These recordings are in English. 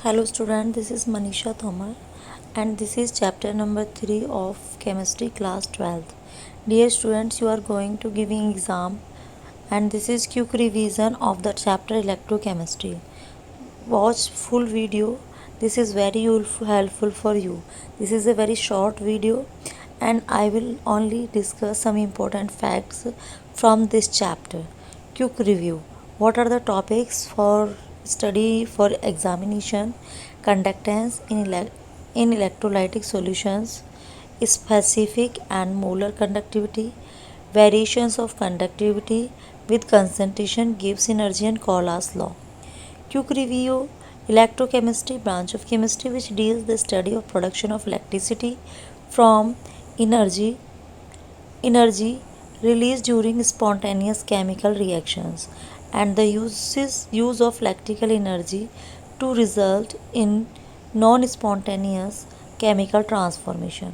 Hello student, this is Manisha Thomar and this is chapter number 3 of chemistry class 12th. Dear students, you are going to giving exam and this is quick revision of the chapter electrochemistry. Watch full video. This is very helpful for you. This is a very short video and I will only discuss some important facts from this chapter. Quick review. What are the topics for study for examination? Conductance in electrolytic solutions, specific and molar conductivity, variations of conductivity with concentration gives energy and Coriolis law. Quick review. Electrochemistry, branch of chemistry which deals the study of production of electricity from energy energy released during spontaneous chemical reactions and the use of electrical energy to result in non-spontaneous chemical transformation.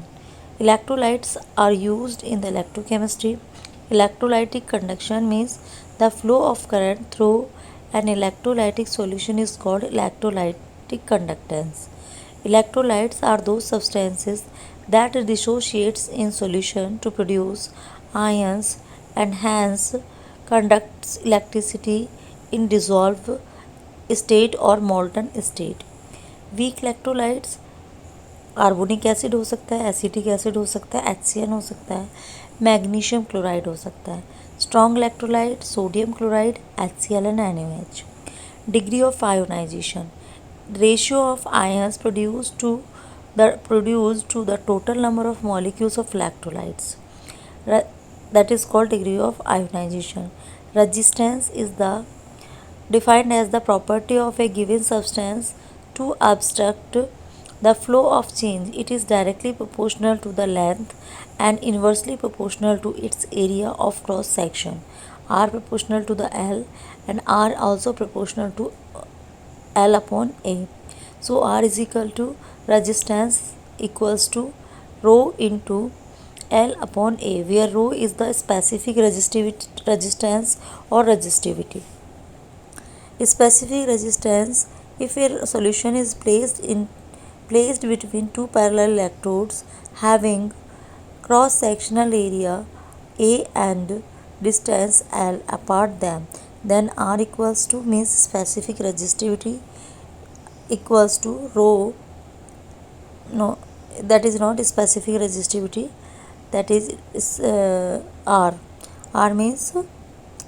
Electrolytes are used in the electrochemistry. Electrolytic conduction means the flow of current through an electrolytic solution is called electrolytic conductance. Electrolytes are those substances that dissociates in solution to produce ions and hence conducts electricity in dissolved state or molten state. Weak electrolytes carbonic acid हो सकता है, acetic acid हो सकता है, HCl हो सकता है, magnesium chloride हो सकता है. Strong electrolyte sodium chloride HCl and NaOH. Degree of ionization. Ratio of ions produced to the total number of molecules of electrolytes. That is called degree of ionization. Resistance is defined as the property of a given substance to obstruct the flow of change. It is directly proportional to the length and inversely proportional to its area of cross section. R proportional to the L and R also proportional to L upon A. So R is equal to resistance equals to rho into L upon A, where rho is the specific resistance or resistivity. Specific resistance: if a solution is placed between two parallel electrodes having cross sectional area A and distance L apart them, then R equals to means specific resistivity equals to rho. No, that is not specific resistivity, that is R. R means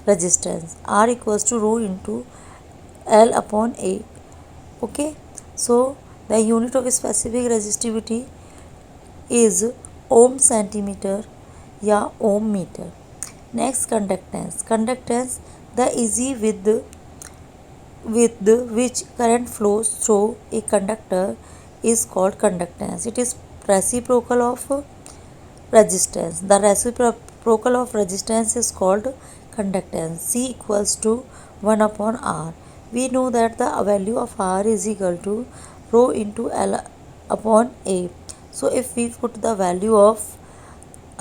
resistance. R equals to rho into L upon A. Okay, so the unit of specific resistivity is ohm centimeter या ohm meter. Next, conductance. Conductance, the easy with which current flows through a conductor is called conductance. It is reciprocal of resistance. The reciprocal of resistance is called conductance. C equals to 1 upon R. We know that the value of R is equal to rho into L upon A. So if we put the value of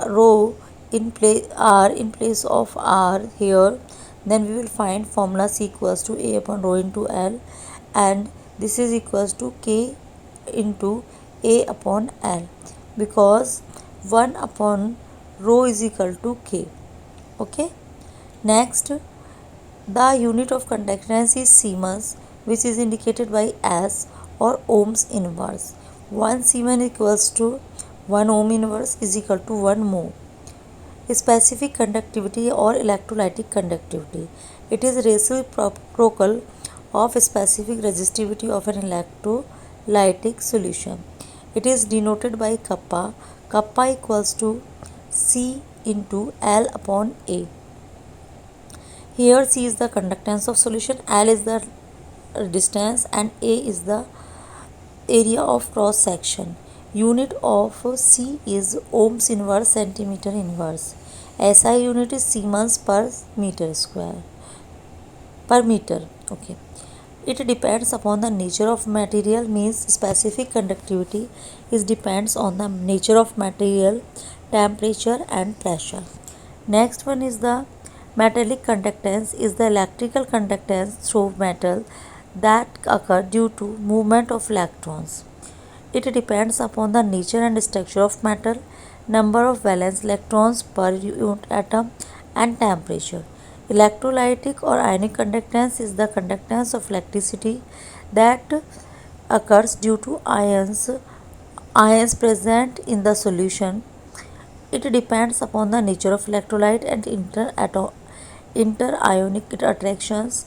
rho in place R in place of R here, then we will find formula C equals to A upon rho into L, and this is equals to K into A upon L, because 1 upon rho is equal to K. Okay. Next, the unit of conductance is Siemens, which is indicated by S or ohms inverse. 1 Siemens equals to 1 ohm inverse is equal to 1 mho. Specific conductivity or electrolytic conductivity. It is reciprocal of specific resistivity of an electrolytic solution. It is denoted by kappa. Kappa equals to C into L upon A. Here C is the conductance of solution, L is the distance and A is the area of cross section. Unit of C is ohms inverse centimeter inverse. SI unit is Siemens per meter square per meter. Okay. It depends upon the nature of material, means specific conductivity is depends on the nature of material, temperature and pressure. Next one is the metallic conductance is the electrical conductance through metal that occur due to movement of electrons. It depends upon the nature and structure of metal, number of valence electrons per unit atom, and temperature. Electrolytic or ionic conductance is the conductance of electricity that occurs due to ions present in the solution. It depends upon the nature of electrolyte and interionic attractions,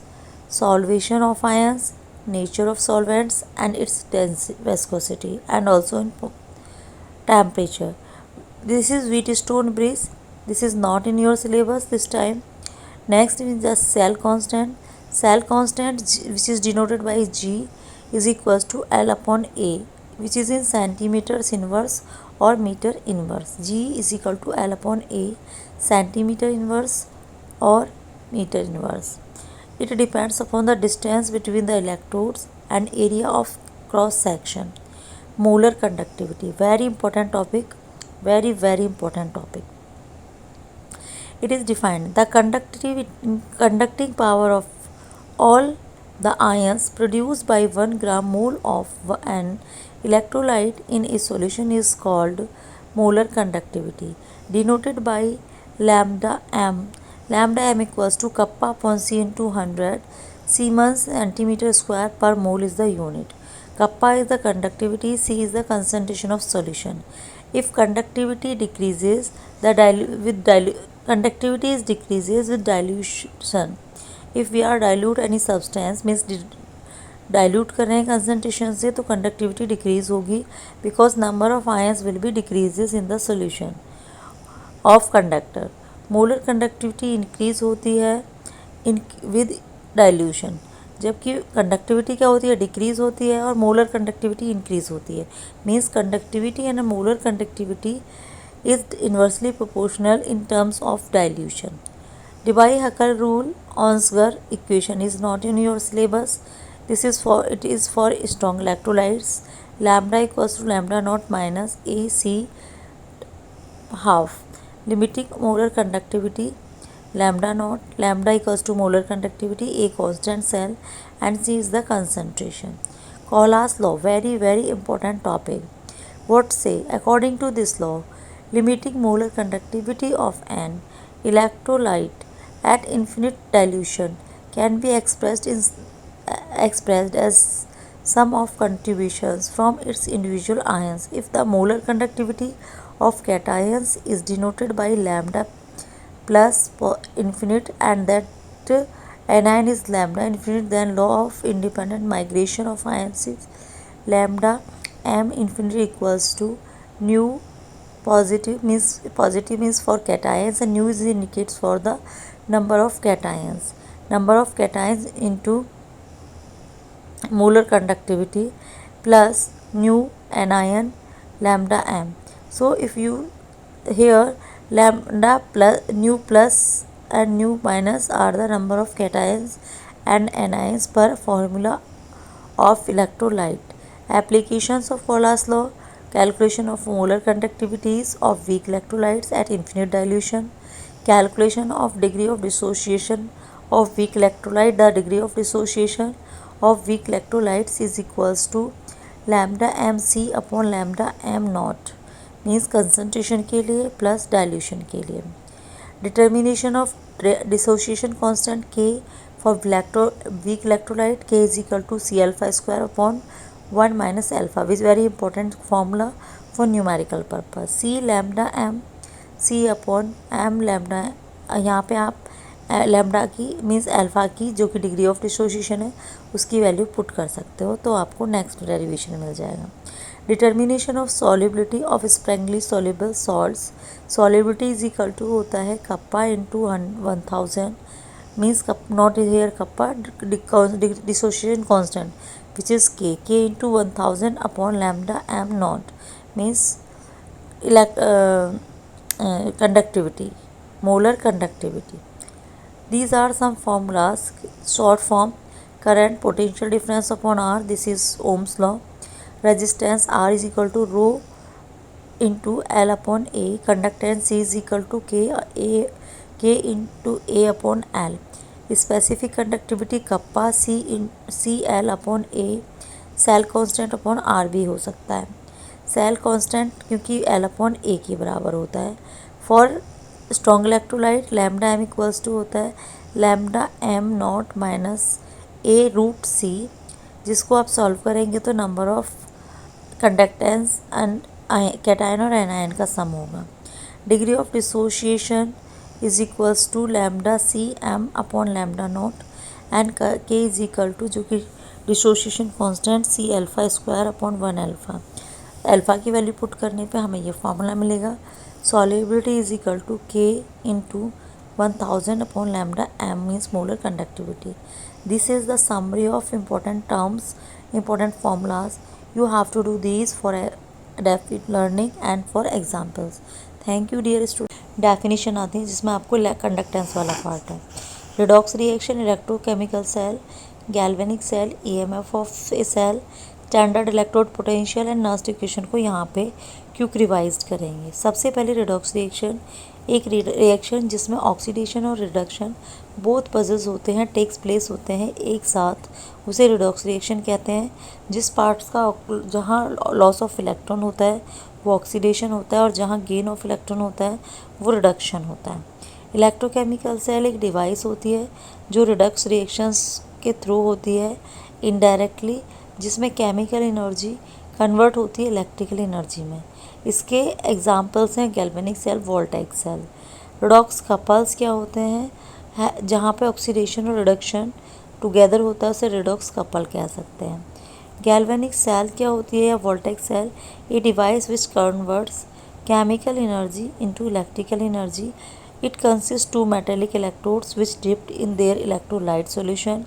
solvation of ions, nature of solvents, and its viscosity, and also in temperature. This is Wheatstone bridge. This is not in your syllabus this time. Next is the cell constant. Cell constant, which is denoted by G, is equals to L upon A, which is in centimeters inverse or meter inverse. G is equal to L upon A, centimeter inverse or meter inverse. It depends upon the distance between the electrodes and area of cross section. Molar conductivity, very important topic, very important topic. It is defined the conducting power of all the ions produced by 1 gram mole of an electrolyte in a solution is called molar conductivity, denoted by lambda m. Lambda m equals to kappa upon C into 100 Siemens centimeter square per mole is the unit. Kappa is the conductivity, C is the concentration of solution. If conductivity decreases, conductivity is decreases with dilution. If we are dilute any substance means dilute कर रहे हैं concentration से तो conductivity decrease होगी because number of ions will be decreases in the solution of conductor. Molar conductivity increase होती है in with dilution, जबकि conductivity क्या होती है, डिक्रीज होती है, और मोलर कंडक्टिविटी इंक्रीज होती है. Means conductivity and molar conductivity is inversely proportional in terms of dilution. Debye-Hacker rule, Onsger equation is not in your syllabus. It is for strong electrolytes. Lambda equals to lambda naught minus AC half. Limiting molar conductivity, lambda naught, lambda equals to molar conductivity, A constant cell, and C is the concentration. Cauchy's law, very important topic. What say? According to this law, limiting molar conductivity of an electrolyte at infinite dilution can be expressed as sum of contributions from its individual ions. If the molar conductivity of cations is denoted by lambda plus infinite and that anion is lambda infinite, then law of independent migration of ions is lambda m infinite equals to nu. Positive means for cations, and nu is indicates for the number of cations. Number of cations into molar conductivity plus nu anion lambda m. So if you here lambda plus nu plus and nu minus are the number of cations and anions per formula of electrolyte. Applications of Cauchy's law: calculation of molar conductivities of weak electrolytes at infinite dilution, calculation of degree of dissociation of weak electrolyte. The degree of dissociation of weak electrolytes is equals to lambda mc upon lambda m naught, means concentration के लिए plus dilution के लिए. Determination of dissociation constant k for weak electrolyte, k is equal to C alpha square upon 1 minus alpha, which is very important formula for numerical purpose. C lambda m, C upon m lambda. यहाँ पे आप lambda की means alpha की जो कि degree of dissociation है उसकी value put कर सकते हो, तो आपको नेक्स्ट डेरिवेशन मिल जाएगा. Determination of solubility of sparingly soluble salts. Solubility is equal to होता है kappa into 1000 means not here kappa, dissociation constant which is k into 1000 upon lambda m naught means conductivity, molar conductivity. These are some formulas. Short form: current, potential difference upon R, this is Ohm's law. Resistance R is equal to rho into L upon A. Conductance C is equal to K into A upon L. Specific conductivity kappa CL upon A, cell constant upon R भी हो सकता है। Cell constant क्योंकि L upon A के बराबर होता है। For strong electrolyte lambda m equals to होता है lambda m not minus A√C, जिसको आप सॉल्व करेंगे तो number of conductance and cation और एनायन का सम होगा। Degree of dissociation is equals to lambda CM upon lambda not and K is equal to, जो कि dissociation constant C alpha square upon 1 alpha. Alpha की value put करने पे हमें ये फार्मूला मिलेगा। Solubility is equal to K into 1000 upon lambda m means molar conductivity. This is the summary of important terms, important formulas. You have to do these for adaptive learning and for examples. Thank you dear students. Definition आती है जिसमें आपको conductance वाला part है। Redox reaction, electrochemical cell, galvanic cell, EMF of a cell, standard electrode potential and Nernst equation को यहाँ पे quick revise करेंगे। सबसे पहले रिडॉक्स रिएक्शन, एक रिएक्शन जिसमें ऑक्सीडेशन और रिडक्शन बोथ पजल्स होते हैं, टेक्स प्लेस होते हैं एक साथ, उसे रिडॉक्स रिएक्शन कहते हैं। जिस पार्ट्स का जहाँ लॉस ऑफ इलेक्ट्रॉन होता है वो ऑक्सीडेशन होता है और जहाँ गेन ऑफ इलेक्ट्रॉन होता है वो रिडक्शन होता है। इलेक्ट्रोकेमिकल सेल एक डिवाइस होती है जो रिडक्स रिएक्शंस के थ्रू होती है इनडायरेक्टली, जिसमें केमिकल एनर्जी कन्वर्ट होती है इलेक्ट्रिकल एनर्जी में। इसके एग्जांपल्स हैं galvanic cell, voltaic cell. Redox couples क्या होते हैं, जहाँ पे ऑक्सीडेशन और रिडक्शन टुगेदर होता है उसे रिडॉक्स कपल कह सकते हैं। गैल्वेनिक सेल क्या होती है या voltaic cell, a device which converts chemical energy into electrical energy. It consists two metallic electrodes which dipped in their electrolyte solution,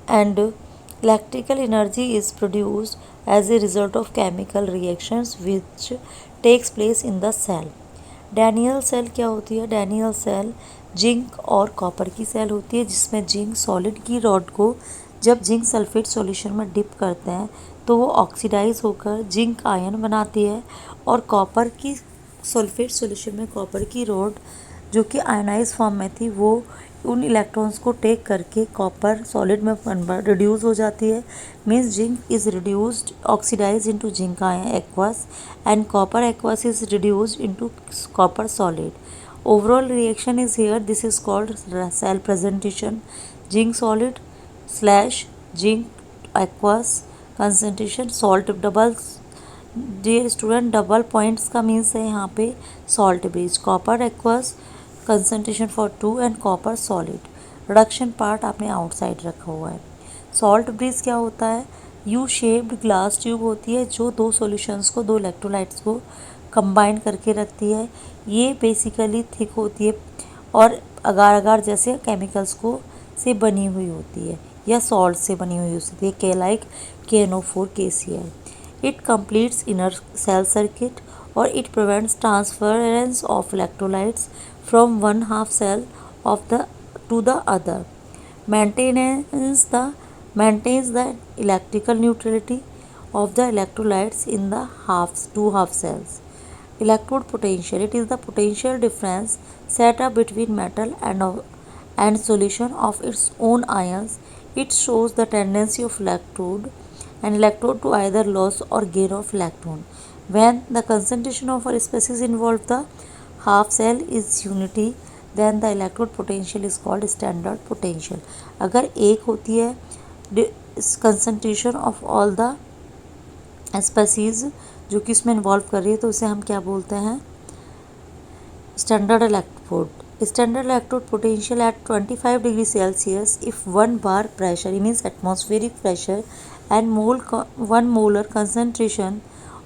and electrical energy is produced as a result of chemical reactions which takes place in the cell. Daniell cell क्या होती है, Daniell cell zinc और copper की cell होती है, जिसमें zinc solid की rod को जब जिंक सल्फेट सॉल्यूशन में डिप करते हैं तो वो ऑक्सीडाइज होकर जिंक आयन बनाती है, और कॉपर की सल्फेट सॉल्यूशन में कॉपर की रॉड जो कि आयनाइज फॉर्म में थी वो उन इलेक्ट्रॉन्स को टेक करके कॉपर सॉलिड में रिड्यूस हो जाती है। Means zinc is reduced oxidise into zinc ion aqueous and copper aqueous is reduced into copper solid. Overall reaction is here, this is called cell presentation. Zinc solid slash zinc aqueous concentration salt double, dear student double points का means है यहाँ पे salt bridge, copper aqueous concentration for 2 and copper solid. Reduction part आपने outside रखा हुआ है। Salt bridge क्या होता है, यू शेप्ड ग्लास ट्यूब होती है जो दो सॉल्यूशंस को, दो इलेक्ट्रोलाइट्स को कंबाइन करके रखती है। ये बेसिकली थिक होती है और अगार अगार जैसे केमिकल्स को से बनी हुई होती है या सॉल्ट से बनी हुई होती है, के like KNO4 KCl. It completes inner cell circuit or it prevents transference of electrolytes from one half cell of the to the other. Maintains the electrical neutrality of the electrolytes in the two half cells. Electrode potential, it is the potential difference set up between metal and solution of its own ions. It shows the tendency of electrode to either loss or gain of electron. When the concentration of a species involved the half cell is unity, then the electrode potential is called standard potential. अगर एक होती है concentration of all the species जो कि इसमें involve कर रही है तो उसे हम क्या बोलते हैं, standard electrode. Standard electrode potential at 25 degrees Celsius if 1 bar pressure means atmospheric pressure and 1 molar concentration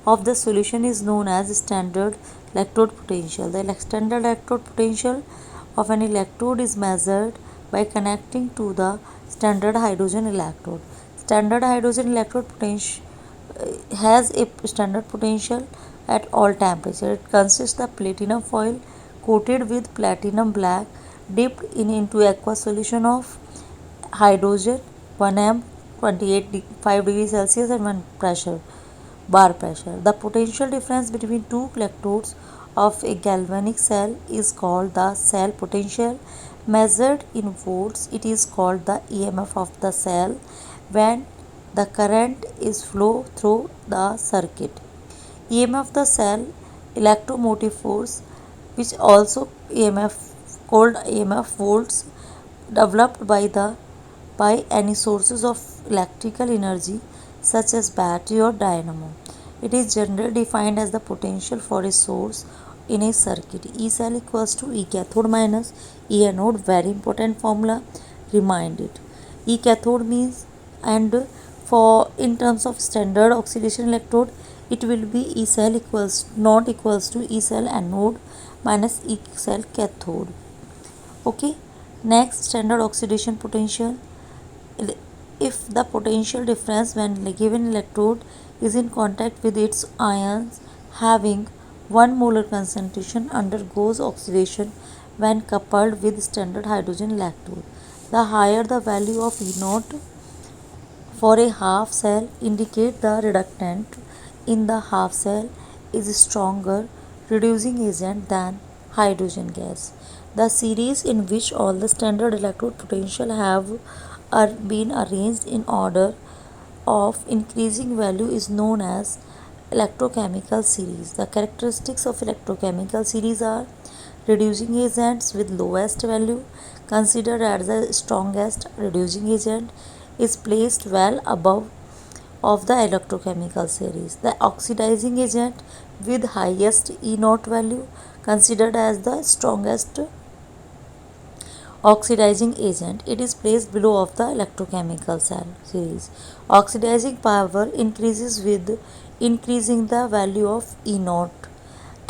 of the solution is known as standard electrode potential. The standard electrode potential of an electrode is measured by connecting to the standard hydrogen electrode. Standard hydrogen electrode potential has a standard potential at all temperature. It consists of platinum foil coated with platinum black dipped into aqueous solution of hydrogen 1 m 5 degrees Celsius and 1 bar pressure. The potential difference between two electrodes of a galvanic cell is called the cell potential. Measured in volts, it is called the EMF of the cell when the current is flow through the circuit. EMF of the cell, electromotive force, which also EMF called EMF volts, developed by any sources of electrical energy such as battery or dynamo. It is generally defined as the potential for a source in a circuit. E cell equals to E cathode minus E anode. Very important formula. Remind it. E cathode means, and for in terms of standard oxidation electrode, it will be E cell equals not equals to E cell anode minus E cell cathode. Okay. Next, standard oxidation potential. If the potential difference when given electrode is in contact with its ions having 1 molar concentration undergoes oxidation when coupled with standard hydrogen electrode. The higher the value of E naught for a half cell indicate the reductant in the half cell is stronger reducing agent than hydrogen gas. The series in which all the standard electrode potential have been arranged in order of increasing value is known as electrochemical series. The characteristics of electrochemical series are: reducing agents with lowest value considered as the strongest reducing agent is placed well above of the electrochemical series. The oxidizing agent with highest E naught value considered as the strongest oxidizing agent. It is placed below of the electrochemical cell series. Oxidizing power increases with increasing the value of E naught.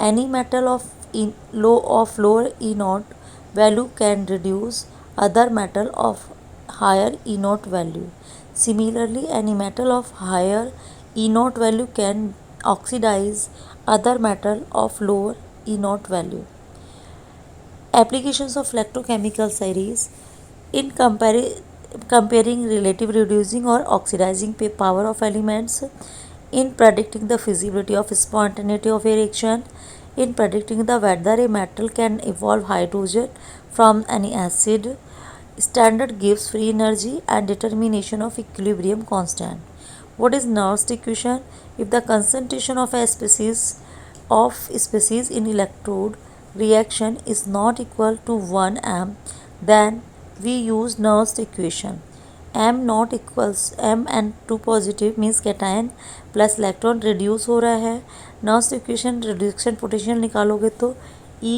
Any metal of lower E naught value can reduce other metal of higher E naught value. Similarly, any metal of higher E naught value can oxidize other metal of lower E naught value. Applications of electrochemical series in comparing relative reducing or oxidizing power of elements, in predicting the feasibility of spontaneity of a reaction, in predicting the whether a metal can evolve hydrogen from any acid. Standard gives free energy and determination of equilibrium constant. What is Nernst equation? If the concentration of a species in electrode reaction is not equal to 1 m, then we use Nernst equation. M not equals M and 2 positive means cation plus electron reduce हो रहा है. Nernst equation reduction potential निकालोगे तो E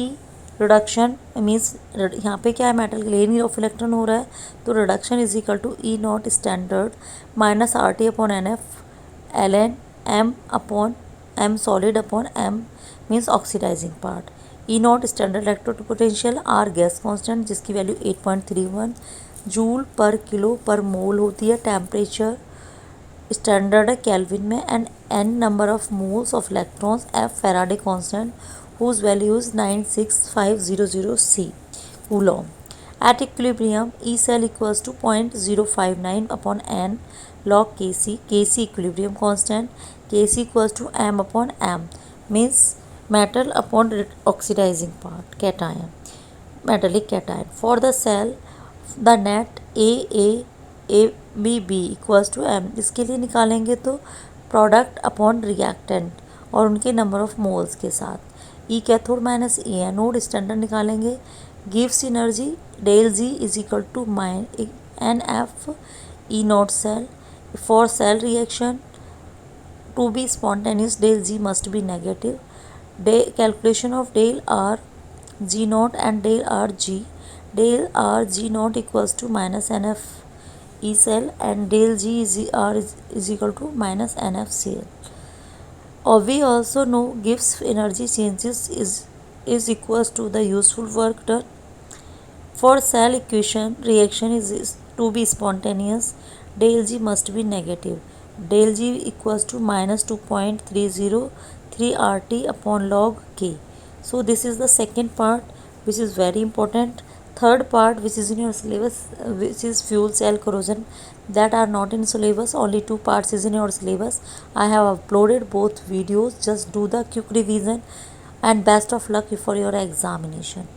reduction means यहाँ पे क्या है, metal lane of electron हो रहा है, तो reduction is equal to E not standard minus RT upon NF ln M upon M solid upon M means oxidising part. E not standard electrode potential, R gas constant जिसकी वैल्यू 8.31 joule पर kilo पर mole होती है. Temperature standard है kelvin में. And N number of moles of electrons, F Faraday constant whose value is 96500 C coulomb. At equilibrium, E cell equals to 0.059 upon N log Kc. Kc equilibrium constant. Kc equals to M upon M means metal upon oxidizing part, cation, metallic cation. For the cell, the net AAABB equals to M. इसके लिए निकालेंगे तो product upon reactant और उनके number of moles के साथ. E cathode minus E anode standard निकालेंगे. Gives energy del G is equal to NF E naught cell. For cell reaction to be spontaneous, del G must be negative. Calculation of del R G naught and del R G. Del R G naught equals to minus NF E cell and del G is equal to minus NF cell. Or we also know Gibbs energy changes is equals to the useful work done. For cell equation, reaction is to be spontaneous, del G must be negative. Del G equals to minus 2.303 RT upon log K. So this is the second part which is very important. Third part which is in your syllabus, which is fuel cell corrosion, that are not in syllabus. Only 2 parts is in your syllabus. I have uploaded both videos. Just do the quick revision and best of luck for your examination.